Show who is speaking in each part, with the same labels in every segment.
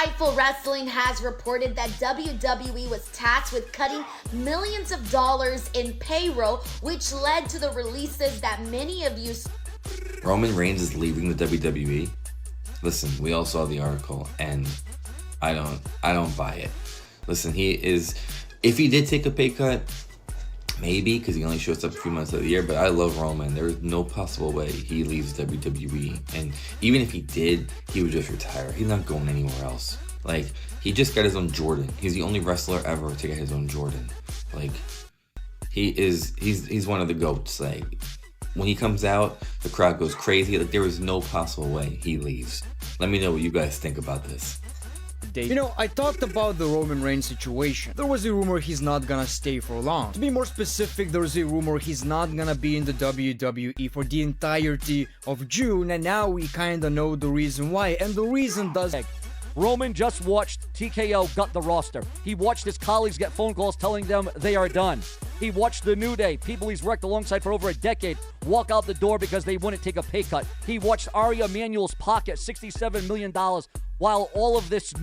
Speaker 1: Fightful Wrestling has reported that WWE was tasked with cutting millions of dollars in payroll, which led to the releases that many of you...
Speaker 2: Roman Reigns is leaving the WWE? Listen, we all saw the article, and I don't buy it. Listen, if he did take a pay cut, maybe, because he only shows up a few months of the year, but I love Roman. There is no possible way he leaves WWE. And even if he did, he would just retire. He's not going anywhere else. Like, he just got his own Jordan. He's the only wrestler ever to get his own Jordan. Like, he's one of the GOATs. Like, when he comes out, the crowd goes crazy. Like, there is no possible way he leaves. Let me know what you guys think about this.
Speaker 3: You know, I talked about the Roman Reigns situation. There was a rumor he's not gonna stay for long. To be more specific, there's a rumor he's not gonna be in the WWE for the entirety of June, and now we kinda know the reason why, and the reason does...
Speaker 4: Roman just watched TKO gut the roster. He watched his colleagues get phone calls telling them they are done. He watched the New Day, people he's worked alongside for over a decade, walk out the door because they wouldn't take a pay cut. He watched Ari Emanuel's pocket $67 million while all of this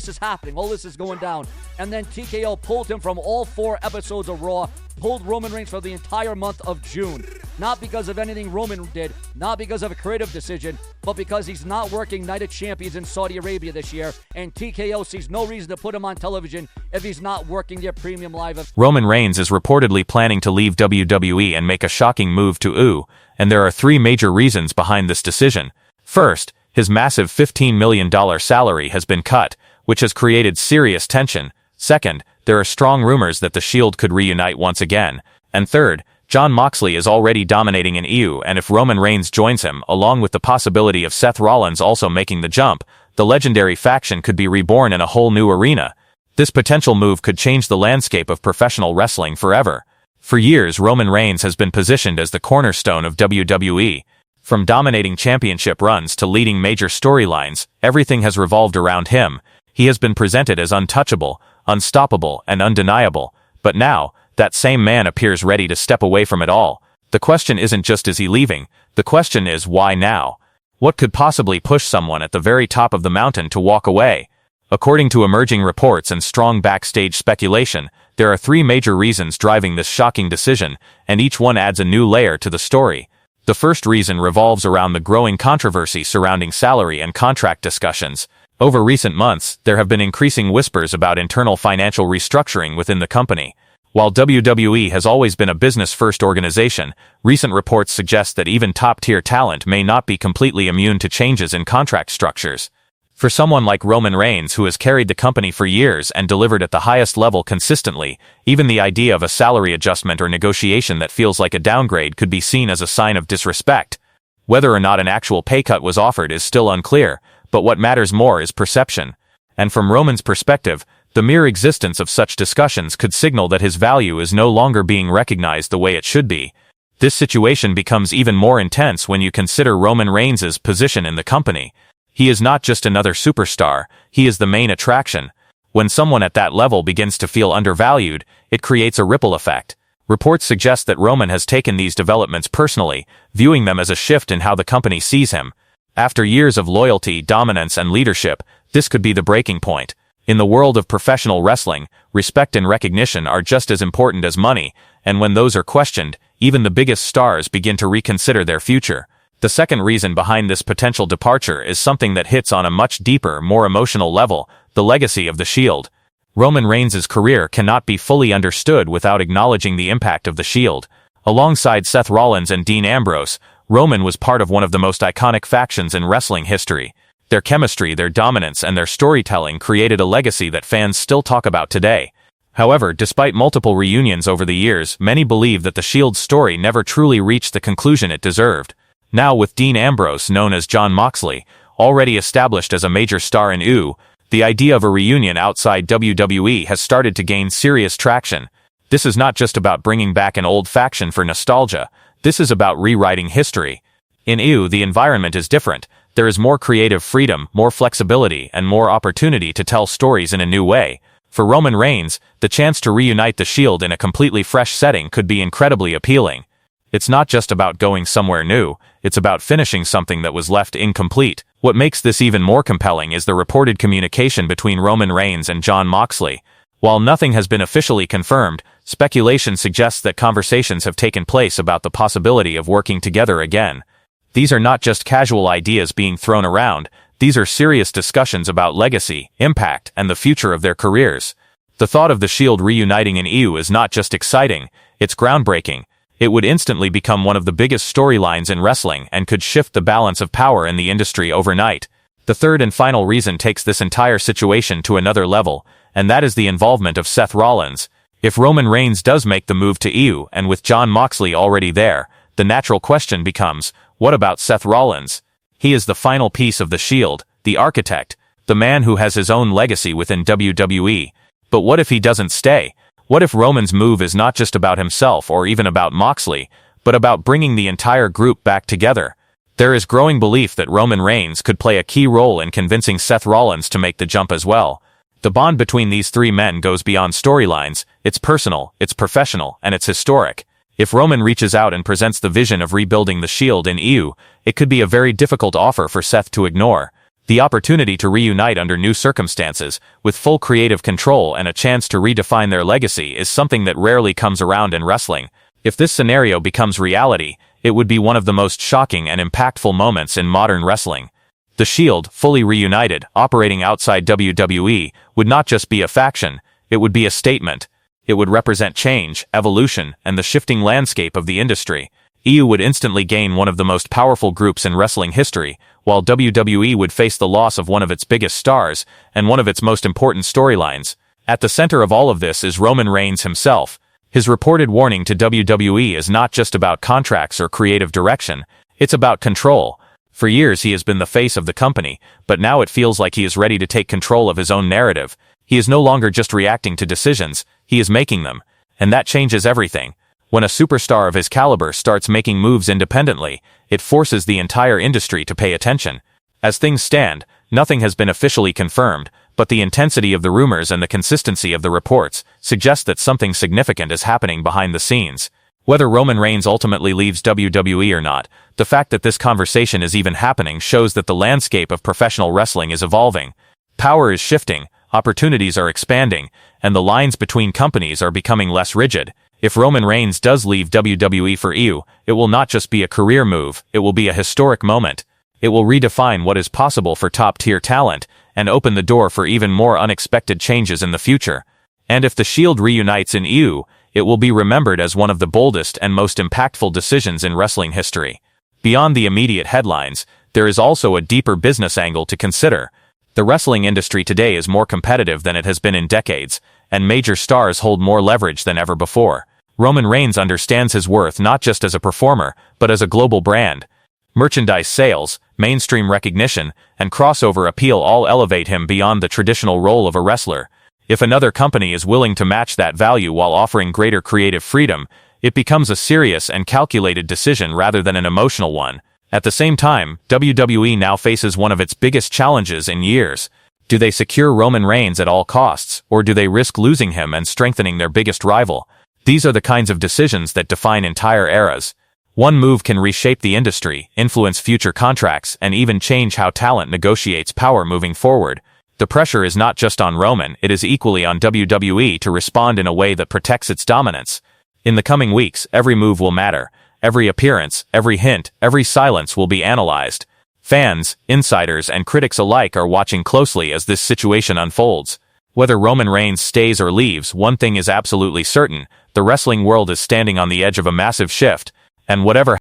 Speaker 4: is happening, all this is going down. And then TKO pulled him from all 4 episodes of Raw, pulled Roman Reigns for the entire month of June. Not because of anything Roman did, not because of a creative decision, but because he's not working Night of Champions in Saudi Arabia this year, and TKO sees no reason to put him on television if he's not working their premium live.
Speaker 5: Roman Reigns is reportedly planning to leave WWE and make a shocking move to AEW, and there are 3 major reasons behind this decision. First, his massive $15 million salary has been cut, which has created serious tension. Second, there are strong rumors that the Shield could reunite once again. And third, Jon Moxley is already dominating in AEW, and if Roman Reigns joins him, along with the possibility of Seth Rollins also making the jump, the legendary faction could be reborn in a whole new arena. This potential move could change the landscape of professional wrestling forever. For years, Roman Reigns has been positioned as the cornerstone of WWE. From dominating championship runs to leading major storylines, everything has revolved around him. He has been presented as untouchable, unstoppable, and undeniable. But now, that same man appears ready to step away from it all. The question isn't just is he leaving, the question is why now? What could possibly push someone at the very top of the mountain to walk away? According to emerging reports and strong backstage speculation, there are 3 major reasons driving this shocking decision, and each one adds a new layer to the story. The first reason revolves around the growing controversy surrounding salary and contract discussions. Over recent months, there have been increasing whispers about internal financial restructuring within the company. While WWE has always been a business-first organization, recent reports suggest that even top-tier talent may not be completely immune to changes in contract structures. For someone like Roman Reigns, who has carried the company for years and delivered at the highest level consistently, even the idea of a salary adjustment or negotiation that feels like a downgrade could be seen as a sign of disrespect. Whether or not an actual pay cut was offered is still unclear, but what matters more is perception. And from Roman's perspective, the mere existence of such discussions could signal that his value is no longer being recognized the way it should be. This situation becomes even more intense when you consider Roman Reigns' position in the company. He is not just another superstar, he is the main attraction. When someone at that level begins to feel undervalued, it creates a ripple effect. Reports suggest that Roman has taken these developments personally, viewing them as a shift in how the company sees him. After years of loyalty, dominance, and leadership, this could be the breaking point. In the world of professional wrestling, respect and recognition are just as important as money, and when those are questioned, even the biggest stars begin to reconsider their future. The second reason behind this potential departure is something that hits on a much deeper, more emotional level: the legacy of the Shield. Roman Reigns' career cannot be fully understood without acknowledging the impact of the Shield. Alongside Seth Rollins and Dean Ambrose, Roman was part of one of the most iconic factions in wrestling history. Their chemistry, their dominance, and their storytelling created a legacy that fans still talk about today. However, despite multiple reunions over the years, many believe that the Shield's story never truly reached the conclusion it deserved. Now, with Dean Ambrose, known as Jon Moxley, already established as a major star in AEW, the idea of a reunion outside WWE has started to gain serious traction. This is not just about bringing back an old faction for nostalgia. This is about rewriting history. In AEW, the environment is different. There is more creative freedom, more flexibility, and more opportunity to tell stories in a new way. For Roman Reigns, the chance to reunite the Shield in a completely fresh setting could be incredibly appealing. It's not just about going somewhere new, it's about finishing something that was left incomplete. What makes this even more compelling is the reported communication between Roman Reigns and Jon Moxley. While nothing has been officially confirmed, speculation suggests that conversations have taken place about the possibility of working together again. These are not just casual ideas being thrown around, these are serious discussions about legacy, impact, and the future of their careers. The thought of the Shield reuniting in EU is not just exciting, it's groundbreaking. It would instantly become one of the biggest storylines in wrestling and could shift the balance of power in the industry overnight. The third and final reason takes this entire situation to another level, and that is the involvement of Seth Rollins. If Roman Reigns does make the move to EU and with Jon Moxley already there, the natural question becomes, what about Seth Rollins? He is the final piece of the Shield, the architect, the man who has his own legacy within WWE. But what if he doesn't stay? What if Roman's move is not just about himself or even about Moxley, but about bringing the entire group back together? There is growing belief that Roman Reigns could play a key role in convincing Seth Rollins to make the jump as well. The bond between these three men goes beyond storylines, it's personal, it's professional, and it's historic. If Roman reaches out and presents the vision of rebuilding the Shield in EU, it could be a very difficult offer for Seth to ignore. The opportunity to reunite under new circumstances, with full creative control and a chance to redefine their legacy is something that rarely comes around in wrestling. If this scenario becomes reality, it would be one of the most shocking and impactful moments in modern wrestling. The Shield, fully reunited, operating outside WWE, would not just be a faction, it would be a statement. It would represent change, evolution, and the shifting landscape of the industry. EU would instantly gain one of the most powerful groups in wrestling history, while WWE would face the loss of one of its biggest stars and one of its most important storylines. At the center of all of this is Roman Reigns himself. His reported warning to WWE is not just about contracts or creative direction, it's about control. For years he has been the face of the company, but now it feels like he is ready to take control of his own narrative. He is no longer just reacting to decisions, he is making them. And that changes everything. When a superstar of his caliber starts making moves independently, it forces the entire industry to pay attention. As things stand, nothing has been officially confirmed, but the intensity of the rumors and the consistency of the reports suggest that something significant is happening behind the scenes. Whether Roman Reigns ultimately leaves WWE or not, the fact that this conversation is even happening shows that the landscape of professional wrestling is evolving. Power is shifting, opportunities are expanding, and the lines between companies are becoming less rigid. If Roman Reigns does leave WWE for EU, it will not just be a career move, it will be a historic moment. It will redefine what is possible for top-tier talent, and open the door for even more unexpected changes in the future. And if the Shield reunites in EU, it will be remembered as one of the boldest and most impactful decisions in wrestling history. Beyond the immediate headlines, there is also a deeper business angle to consider. The wrestling industry today is more competitive than it has been in decades, and major stars hold more leverage than ever before. Roman Reigns understands his worth not just as a performer, but as a global brand. Merchandise sales, mainstream recognition, and crossover appeal all elevate him beyond the traditional role of a wrestler. If another company is willing to match that value while offering greater creative freedom, it becomes a serious and calculated decision rather than an emotional one. At the same time, WWE now faces one of its biggest challenges in years. Do they secure Roman Reigns at all costs, or do they risk losing him and strengthening their biggest rival? These are the kinds of decisions that define entire eras. One move can reshape the industry, influence future contracts, and even change how talent negotiates power moving forward. The pressure is not just on Roman, it is equally on WWE to respond in a way that protects its dominance. In the coming weeks, every move will matter. Every appearance, every hint, every silence will be analyzed. Fans, insiders, and critics alike are watching closely as this situation unfolds. Whether Roman Reigns stays or leaves, one thing is absolutely certain: the wrestling world is standing on the edge of a massive shift, and whatever